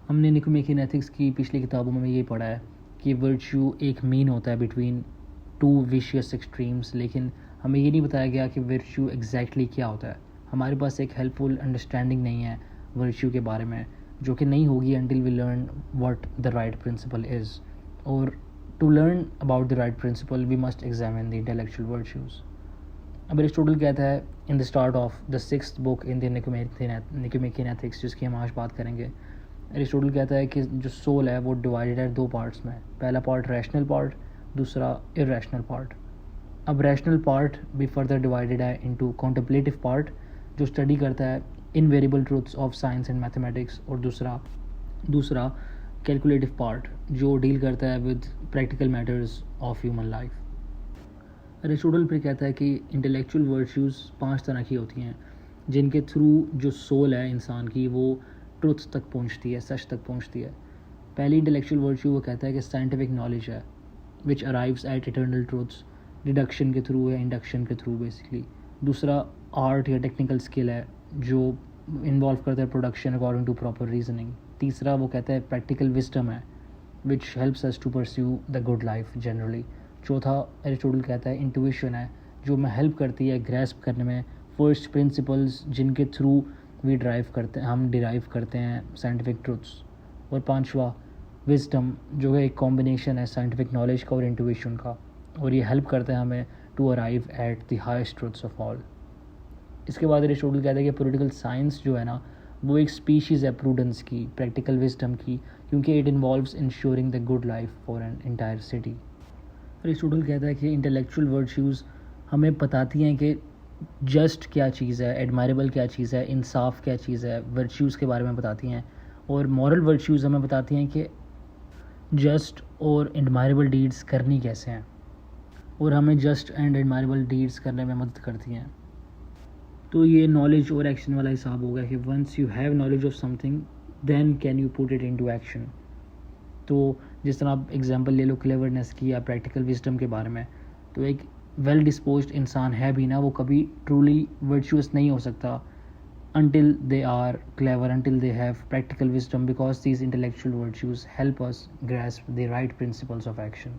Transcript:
हमने Nicomachean ethics की पिछली किताबों में ये पढ़ा है कि वर्च्यू एक मीन होता है बिटवीन टू विशियस एक्सट्रीम्स, लेकिन हमें ये नहीं बताया गया कि वर्च्यू एग्जैक्टली क्या होता है। हमारे पास एक हेल्पफुल अंडरस्टैंडिंग नहीं है वर्च्यू के बारे में, जो कि नहीं होगी until we learn what the right principle is. और to learn about the right principle we must examine the intellectual virtues. अब एरिस्टोटल कहता है in the start of the 6th book in the Nicomachean ethics, जिसकी हम आज बात करेंगे। Aristotle कहता है कि जो सोल है वो डिवाइडेड है 2 पार्ट्स में। पहला पार्ट रैशनल पार्ट, दूसरा इरेशनल पार्ट। अब रैशनल पार्ट भी फर्दर डिवाइडेड है इनटू कॉन्टेम्पलेटिव पार्ट, जो स्टडी करता है invariable truths of science and mathematics, और दूसरा कैलकुलेटिव पार्ट जो डील करता है with practical matters of human life. Aristotle फिर कहता है कि इंटेलेक्चुअल वर्च्यूज़ 5 तरह की होती हैं, जिनके थ्रू जो सोल है इंसान की वो ट्रुथ तक पहुंचती है, सच तक पहुंचती है। पहली इंटेलेक्चुअल वर्च्यू वो कहता है कि साइंटिफिक नॉलेज है which arrives at eternal truths, deduction के थ्रू या इंडक्शन के थ्रू बेसिकली। दूसरा आर्ट या टेक्निकल स्किल है जो इन्वॉल्व करता है production according to proper reasoning. तीसरा वो कहता है प्रैक्टिकल विजडम है which helps us to pursue the good life generally. चौथा एरिस्टोटल कहता है इंट्यूशन है, जो हमें हेल्प करती है ग्रैस्प करने में फर्स्ट प्रिंसिपल्स, जिनके थ्रू हम डिराइव करते हैं साइंटिफिक ट्रूथ्स। और पांचवा विजडम, जो है एक कॉम्बिनेशन है साइंटिफिक नॉलेज का और इंट्यूशन का, और ये हेल्प करता है हमें to arrive at the highest truths of all. इसके बाद एरिस्टोटल कहता है कि पॉलिटिकल साइंस जो है ना वो एक स्पीशीज़ है प्रूडेंस की, प्रैक्टिकल विजडम की, क्योंकि it involves ensuring the good life for an entire city. Aristotle कहता है कि इंटेलेक्चुअल वर्च्यूज़ हमें बताती हैं कि जस्ट क्या चीज़ है, एडमायरेबल क्या चीज़ है, इंसाफ क्या चीज़ है, वर्च्यूज़ के बारे में बताती हैं। और मॉरल वर्च्यूज़ हमें बताती हैं कि जस्ट और एडमायरेबल डीड्स करनी कैसे हैं, और हमें जस्ट एंड एडमायरेबल डीड्स करने में मदद करती हैं। तो ये नॉलेज और एक्शन वाला हिसाब होगा कि once you have knowledge of something then can you put it into action. तो जिस तरह आप एग्जांपल ले लो क्लेवरनेस की या प्रैक्टिकल विजडम के बारे में, तो एक वेल डिस्पोज्ड इंसान है भी ना, वो कभी ट्रूली वर्चुअस नहीं हो सकता until they are clever, until they have practical wisdom, because these intellectual virtues help us grasp the right principles of action.